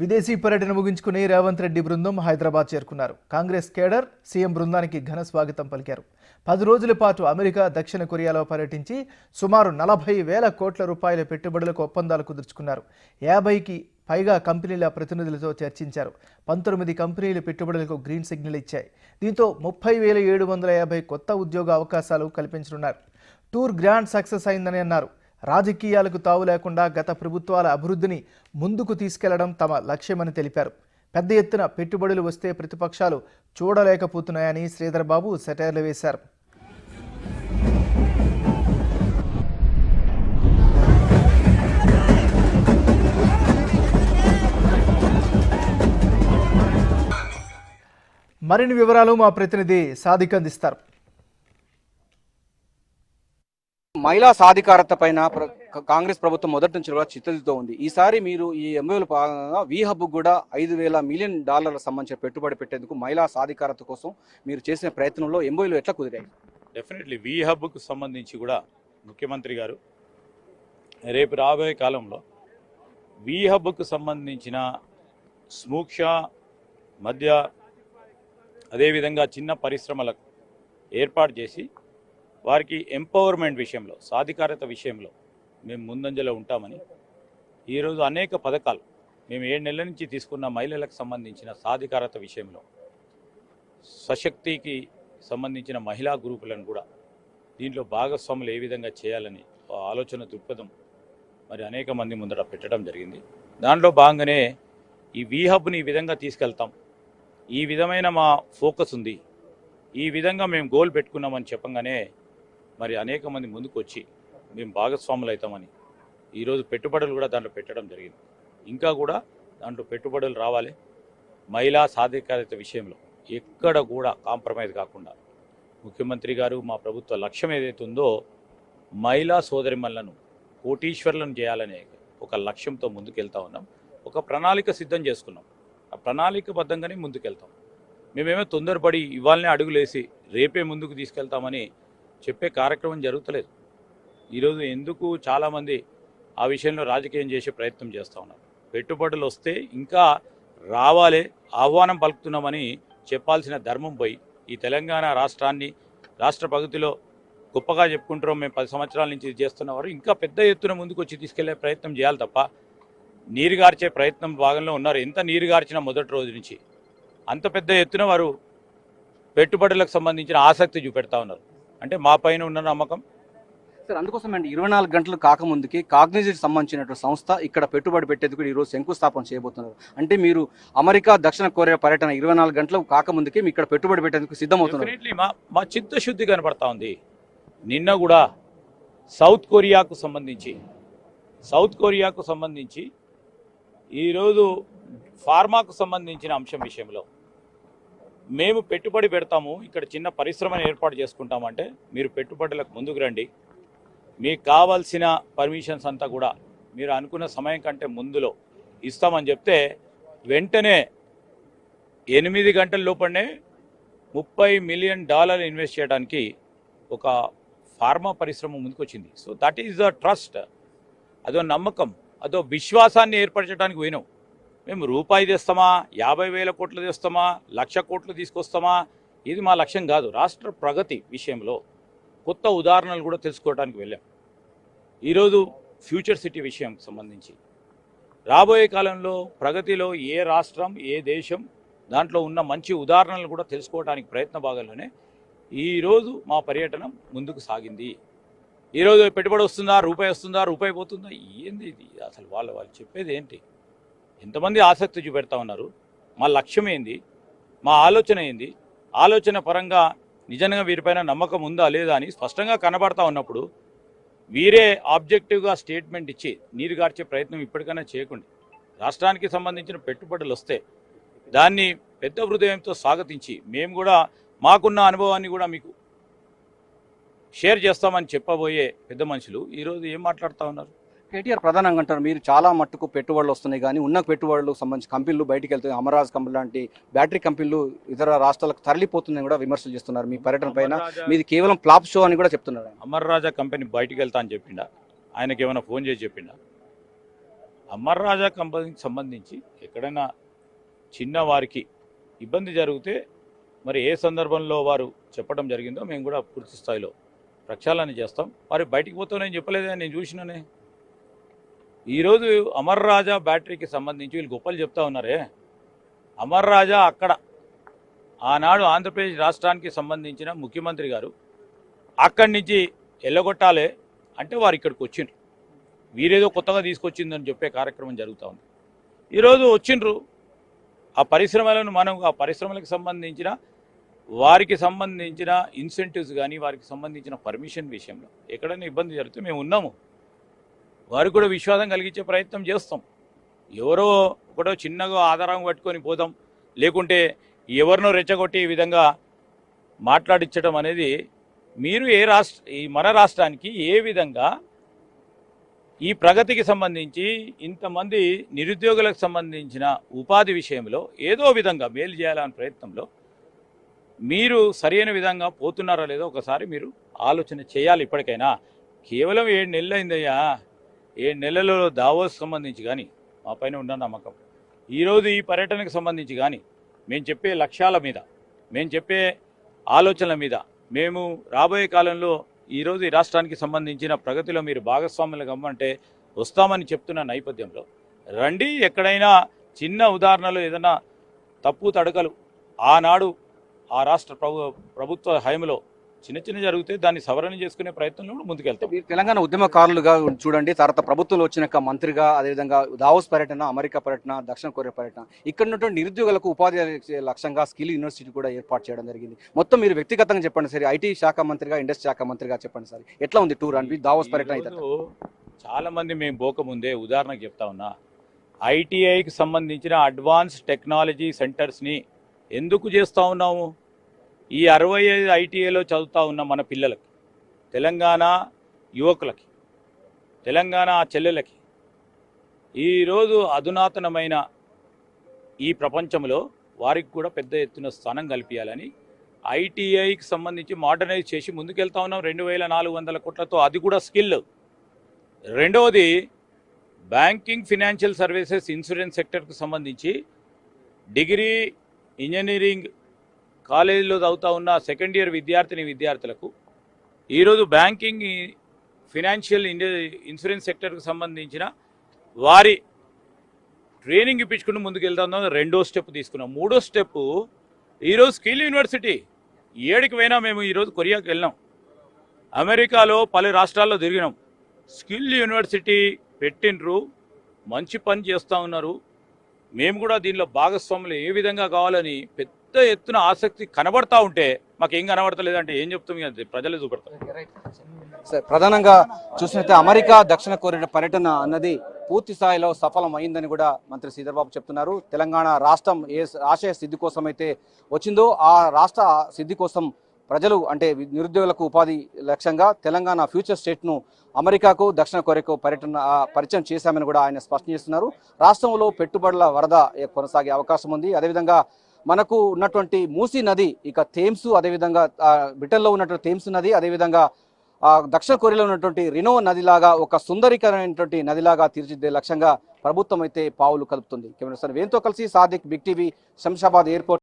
విదేశీ పర్యటన ముగించుకుని రేవంత్ రెడ్డి బృందం హైదరాబాద్ చేరుకున్నారు. కాంగ్రెస్ కేడర్ సీఎం బృందానికి ఘన స్వాగతం పలికారు. 10 రోజుల పాటు అమెరికా, దక్షిణ కొరియాలో పర్యటించి సుమారు 40,000 కోట్ల రూపాయల పెట్టుబడులకు ఒప్పందాలు కుదుర్చుకున్నారు. 50కి పైగా కంపెనీల ప్రతినిధులతో చర్చించారు. 19 కంపెనీలు పెట్టుబడులకు గ్రీన్ సిగ్నల్ ఇచ్చాయి. దీంతో 30,750 కొత్త ఉద్యోగ అవకాశాలు కల్పించనున్నారు. టూర్ గ్రాండ్ సక్సెస్ అయిందని అన్నారు. రాజకీయాలకు తావు లేకుండా గత ప్రభుత్వాల అభివృద్ధిని ముందుకు తీసుకెళ్లడం తమ లక్ష్యమని తెలిపారు. పెద్ద ఎత్తున పెట్టుబడులు వస్తే ప్రతిపక్షాలు చూడలేకపోతున్నాయని శ్రీధర్ బాబు సెటైర్లు వేశారు. మరిన్ని వివరాలు మా ప్రతినిధి సాదిక్ అందిస్తారు. మహిళా సాధికారత పైన కాంగ్రెస్ ప్రభుత్వం మొదటి నుంచి కూడా చిత్తశుద్ధితో ఉంది. ఈసారి మీరు ఈ ఎంఓయూలో భాగంగా వి హబ్ కూడా $5,000 మిలియన్ సంబంధించిన పెట్టుబడి పెట్టేందుకు మహిళా సాధికారత కోసం మీరు చేసిన ప్రయత్నంలో ఎంఓయూలు ఎట్లా కుదిరాయి? డెఫినెట్లీ వి హబ్కు సంబంధించి కూడా ముఖ్యమంత్రి గారు రేపు రాబోయే కాలంలో వి హబ్కు సంబంధించిన సూక్ష్మ మధ్య అదేవిధంగా చిన్న పరిశ్రమలకు ఏర్పాటు చేసి వారికి ఎంపవర్మెంట్ విషయంలో, సాధికారత విషయంలో మేము ముందంజలో ఉంటామని ఈరోజు అనేక పథకాలు మేము 7 నెలల నుంచి తీసుకున్న మహిళలకు సంబంధించిన సాధికారత విషయంలో, సశక్తికి సంబంధించిన మహిళా గ్రూపులను కూడా దీంట్లో భాగస్వాములు ఏ విధంగా చేయాలని ఆలోచన దృక్పథం మరి అనేక మంది ముందర పెట్టడం జరిగింది. దాంట్లో భాగంగానే ఈ వి హబ్ని ఈ విధంగా తీసుకెళ్తాం, ఈ విధమైన మా ఫోకస్ ఉంది, ఈ విధంగా మేము గోల్ పెట్టుకున్నామని చెప్పంగానే మరి అనేక మంది ముందుకు వచ్చి మేము భాగస్వాములు అవుతామని ఈరోజు పెట్టుబడులు కూడా దాంట్లో పెట్టడం జరిగింది. ఇంకా కూడా దాంట్లో పెట్టుబడులు రావాలి. మహిళా సాధికారత విషయంలో ఎక్కడ కూడా కాంప్రమైజ్ కాకుండా ముఖ్యమంత్రి గారు మా ప్రభుత్వ లక్ష్యం ఏదైతే ఉందో మహిళా సోదరిమణులను కోటీశ్వరులను చేయాలనే ఒక లక్ష్యంతో ముందుకెళ్తా ఉన్నాం. ఒక ప్రణాళిక సిద్ధం చేసుకున్నాం. ఆ ప్రణాళికబద్ధంగానే ముందుకెళ్తాం. మేమేమో తొందరపడి ఇవాళనే అడుగులేసి రేపే ముందుకు తీసుకెళ్తామని చెప్పే కార్యక్రమం జరుగుతలేదు. ఈరోజు ఎందుకు చాలామంది ఆ విషయంలో రాజకీయం చేసే ప్రయత్నం చేస్తూ ఉన్నారు. పెట్టుబడులు వస్తే ఇంకా రావాలి, ఆహ్వానం పలుకుతున్నామని చెప్పాల్సిన ధర్మం పోయి ఈ తెలంగాణ రాష్ట్రాన్ని రాష్ట్ర ప్రగతిలో గొప్పగా చెప్పుకుంటాం మేము 10 సంవత్సరాల నుంచి చేస్తున్నవారు ఇంకా పెద్ద ఎత్తున ముందుకు వచ్చి తీసుకెళ్లే ప్రయత్నం చేయాలి తప్ప నీరుగార్చే ప్రయత్నం భాగంలో ఉన్నారు. ఎంత నీరుగార్చినా మొదటి రోజు నుంచి అంత పెద్ద ఎత్తున వారు పెట్టుబడులకు సంబంధించిన ఆసక్తి చూపెడతా ఉన్నారు. అంటే మా పైన ఉన్న నమ్మకం సార్. అందుకోసం అండి 24 గంటలు కాకముందుకి కాగ్నిజెంట్ సంబంధించినటువంటి సంస్థ ఇక్కడ పెట్టుబడి పెట్టేందుకు ఈరోజు శంకుస్థాపన చేయబోతున్నారు. అంటే మీరు అమెరికా, దక్షిణ కొరియా పర్యటన 24 గంటలు కాకముందుకి ఇక్కడ పెట్టుబడి పెట్టేందుకు సిద్ధమవుతున్నారు. డెఫినెట్లీ మా చిత్తశుద్ధి కనపడతా ఉంది. నిన్న కూడా సౌత్ కొరియాకు సంబంధించి ఈరోజు ఫార్మాకు సంబంధించిన అంశం విషయంలో మేము పెట్టుబడి పెడతాము, ఇక్కడ చిన్న పరిశ్రమను ఏర్పాటు చేసుకుంటామంటే మీరు పెట్టుబడులకు ముందుకు రండి, మీకు కావాల్సిన పర్మిషన్స్ అంతా కూడా మీరు అనుకున్న సమయం కంటే ముందులో ఇస్తామని చెప్తే వెంటనే 8 గంటల లోపలనే $30 మిలియన్ ఇన్వెస్ట్ చేయడానికి ఒక ఫార్మా పరిశ్రమ ముందుకొచ్చింది. So that is the trust. అదో నమ్మకం, అదో విశ్వాసాన్ని ఏర్పరచడానికి పోయినాం. మేము రూపాయి తెస్తామా, 50,000 కోట్లు తెస్తామా, 1,00,000 కోట్లు తీసుకొస్తామా, ఇది మా లక్ష్యం కాదు. రాష్ట్ర ప్రగతి విషయంలో కొత్త ఉదాహరణలు కూడా తెలుసుకోవడానికి వెళ్ళాం. ఈరోజు ఫ్యూచర్ సిటీ విషయంకి సంబంధించి రాబోయే కాలంలో ప్రగతిలో ఏ రాష్ట్రం, ఏ దేశం దాంట్లో ఉన్న మంచి ఉదాహరణలు కూడా తెలుసుకోవడానికి ప్రయత్న భాగంలోనే ఈరోజు మా పర్యటన ముందుకు సాగింది. ఈరోజు పెట్టుబడి వస్తుందా, రూపాయి పోతుందా, ఏంది ఇది అసలు? వాళ్ళు చెప్పేది ఏంటి? ఎంతమంది ఆసక్తి చూపెడతా ఉన్నారు? మా లక్ష్యం ఏంది, మా ఆలోచన ఏంది, ఆలోచన పరంగా నిజంగా వీరిపైన నమ్మకం ఉందా లేదా అని స్పష్టంగా కనబడతా ఉన్నప్పుడు వీరే ఆబ్జెక్టివ్గా స్టేట్మెంట్ ఇచ్చి నీరుగార్చే ప్రయత్నం ఇప్పటికైనా చేయకండి. రాష్ట్రానికి సంబంధించిన పెట్టుబడులు వస్తే దాన్ని పెద్ద హృదయంతో స్వాగతించి మేము కూడా మాకున్న అనుభవాన్ని కూడా మీకు షేర్ చేస్తామని చెప్పబోయే పెద్ద మనుషులు ఈరోజు ఏం మాట్లాడుతూ ఉన్నారు? కేటీఆర్ ప్రధానంగా అంటారు మీరు చాలా మట్టుకు పెట్టుబడులు వస్తున్నాయి, కానీ ఉన్న పెట్టుబడులకు సంబంధించి కంపెనీలు బయటికి వెళ్తాయి, అమరాజ్ కంపెనీ లాంటి బ్యాటరీ కంపెనీలు ఇతర రాష్ట్రాలకు తరలిపోతుందని కూడా విమర్శలు చేస్తున్నారు. మీ పర్యటన పైన మీది కేవలం ఫ్లాప్ షో అని కూడా చెప్తున్నారు. అమర్ రాజా కంపెనీ బయటికి వెళ్తా అని చెప్పిండా? ఆయనకి ఏమైనా ఫోన్ చేసి చెప్పిండా? అమర్ రాజా కంపెనీకి సంబంధించి ఎక్కడైనా చిన్నవారికి ఇబ్బంది జరిగితే మరి ఏ సందర్భంలో వారు చెప్పడం జరిగిందో మేము కూడా పూర్తి స్థాయిలో ప్రక్షాళన చేస్తాం. వారు బయటికి పోతావు నేను చెప్పలేదే, నేను చూసినానే. ఈరోజు అమర్ రాజా బ్యాటరీకి సంబంధించి వీళ్ళు గొప్పలు చెప్తా ఉన్నారే. అమర్ రాజా అక్కడ ఆనాడు ఆంధ్రప్రదేశ్ రాష్ట్రానికి సంబంధించిన ముఖ్యమంత్రి గారు అక్కడి నుంచి ఎల్లగొట్టాలి అంటే వారు ఇక్కడికి వచ్చిండ్రు. వీరేదో కొత్తగా తీసుకొచ్చిందని చెప్పే కార్యక్రమం జరుగుతూ ఉంది. ఈరోజు వచ్చిండ్రు ఆ పరిశ్రమలను, మనం ఆ పరిశ్రమలకు సంబంధించిన వారికి సంబంధించిన ఇన్సెంటివ్స్ కానీ వారికి సంబంధించిన పర్మిషన్ విషయంలో ఎక్కడైనా ఇబ్బంది జరిగితే మేము ఉన్నాము. వారికి కూడా విశ్వాసం కలిగించే ప్రయత్నం చేస్తాం. ఎవరో ఒకటో చిన్నగా ఆధారం పట్టుకొని పోదాం, లేకుంటే ఎవరినో రెచ్చగొట్టి ఈ విధంగా మాట్లాడించడం అనేది మీరు ఈ మన రాష్ట్రానికి ఏ విధంగా ఈ ప్రగతికి సంబంధించి ఇంతమంది నిరుద్యోగులకు సంబంధించిన ఉపాధి విషయంలో ఏదో విధంగా మేలు చేయాలనే ప్రయత్నంలో మీరు సరైన విధంగా పోతున్నారా లేదో ఒకసారి మీరు ఆలోచన చేయాలి. ఇప్పటికైనా కేవలం 7 నెలలు అయిందయ్యా. 7 నెలలలో దావోస్ సంబంధించి కానీ మా పైన ఉన్న నమ్మకం, ఈరోజు ఈ పర్యటనకు సంబంధించి కానీ మేము చెప్పే లక్ష్యాల మీద, మేము చెప్పే ఆలోచనల మీద మేము రాబోయే కాలంలో ఈరోజు ఈ రాష్ట్రానికి సంబంధించిన ప్రగతిలో మీరు భాగస్వాములు కమ్మంటే వస్తామని చెప్తున్న నేపథ్యంలో రండి. ఎక్కడైనా చిన్న ఉదాహరణలు ఏదైనా తప్పు తడకలు ఆనాడు ఆ రాష్ట్ర ప్రభుత్వ హయాంలో చిన్న జరిగితే దాన్ని సవరణ చేసుకునే ప్రయత్నంలో కూడా ముందుకెళ్తాం. మీరు తెలంగాణ ఉద్యమకారులుగా చూడండి, తర్వాత ప్రభుత్వంలో వచ్చినాక మంత్రిగా, అదేవిధంగా దావోస్ పర్యటన, అమెరికా పర్యటన, దక్షిణ కొరియా పర్యటన, ఇక్కడ ఉన్నటువంటి నిరుద్యోగులకు ఉపాధి లక్ష్యంగా స్కిల్ యూనివర్సిటీ కూడా ఏర్పాటు చేయడం జరిగింది. మొత్తం మీరు వ్యక్తిగతంగా చెప్పండి సరే, ఐటీ శాఖ మంత్రిగా, ఇండస్ట్రీ శాఖ మంత్రిగా చెప్పండి సార్, ఎట్లా ఉంది టూర్ అని దావోస్ పర్యటన అయితే? చాలా మంది మేము పోకముందే ఉదాహరణకు చెప్తా ఉన్నా, ఐటీఐకి సంబంధించిన అడ్వాన్స్ టెక్నాలజీ సెంటర్స్ని ఎందుకు చేస్తూ ఉన్నాము? ఈ 65 ఐటీఐలో చదువుతూ ఉన్న మన పిల్లలకి, తెలంగాణ యువకులకి, తెలంగాణ చెల్లెలకి ఈరోజు అధునాతనమైన ఈ ప్రపంచంలో వారికి కూడా పెద్ద ఎత్తున స్థానం కల్పించాలని ఐటీఐకి సంబంధించి మోడర్నైజ్ చేసి ముందుకెళ్తా ఉన్నాం 2400 కోట్లతో. అది కూడా స్కిల్. రెండవది బ్యాంకింగ్, ఫినాన్షియల్ సర్వీసెస్, ఇన్సూరెన్స్ సెక్టర్కి సంబంధించి డిగ్రీ, ఇంజనీరింగ్ కాలేజీలో చదువుతూ ఉన్న సెకండ్ ఇయర్ విద్యార్థులకు ఈరోజు బ్యాంకింగ్, ఫినాన్షియల్, ఇన్సూరెన్స్ సెక్టర్కి సంబంధించిన వారి ట్రైనింగ్ ఇప్పించుకుంటూ ముందుకు వెళ్తాం. రెండో స్టెప్ తీసుకున్నాం. మూడో స్టెప్ ఈరోజు స్కిల్ యూనివర్సిటీ. 7కి పోయినా మేము ఈరోజు కొరియాకి వెళ్ళినాం, అమెరికాలో పలు రాష్ట్రాల్లో తిరిగినాం. స్కిల్ యూనివర్సిటీ పెట్టిండ్రు, మంచి పని చేస్తూ ఉన్నారు. మేము కూడా దీనిలో భాగస్వాములు ఏ విధంగా కావాలని పెద్ద ఎత్తున ఆసక్తి కనబడతా ఉంటే మాకేం కనబడతలేదంటే ఏం చెప్తాం, ప్రజలే చూపెడతారు. సార్, ప్రధానంగా చూసినట్లయితే అమెరికా, దక్షిణ కొరియా పర్యటన అన్నది పూర్తి స్థాయిలో సఫలం అయిందని కూడా మంత్రి శ్రీధర్ బాబు చెప్తున్నారు. తెలంగాణ రాష్ట్రం ఏ ఆశయ సిద్ధి కోసం అయితే వచ్చిందో ఆ రాష్ట్ర సిద్ధి కోసం ప్రజలు, అంటే నిరుద్యోగులకు ఉపాధి లక్ష్యంగా తెలంగాణ ఫ్యూచర్ స్టేట్ను అమెరికాకు, దక్షిణ కొరియాకు పరిచయం చేశామని కూడా ఆయన స్పష్టం చేస్తున్నారు. రాష్ట్రంలో పెట్టుబడుల వరద కొనసాగే అవకాశం ఉంది. అదేవిధంగా మనకు ఉన్నటువంటి మూసీ నది, ఇక థేమ్స్, అదేవిధంగా బ్రిటన్లో ఉన్నటువంటి థేమ్స్ నది, అదేవిధంగా దక్షిణ కొరియాలో ఉన్నటువంటి రినో నదిలాగా ఒక సుందరీకరమైనటువంటి నదిలాగా తీర్చిదిద్దే లక్ష్యంగా ప్రభుత్వం అయితే పావులు కలుపుతుంది. కెమెరా వేణుతో కలిసి Sadiq, big TV, Shamshabad airport.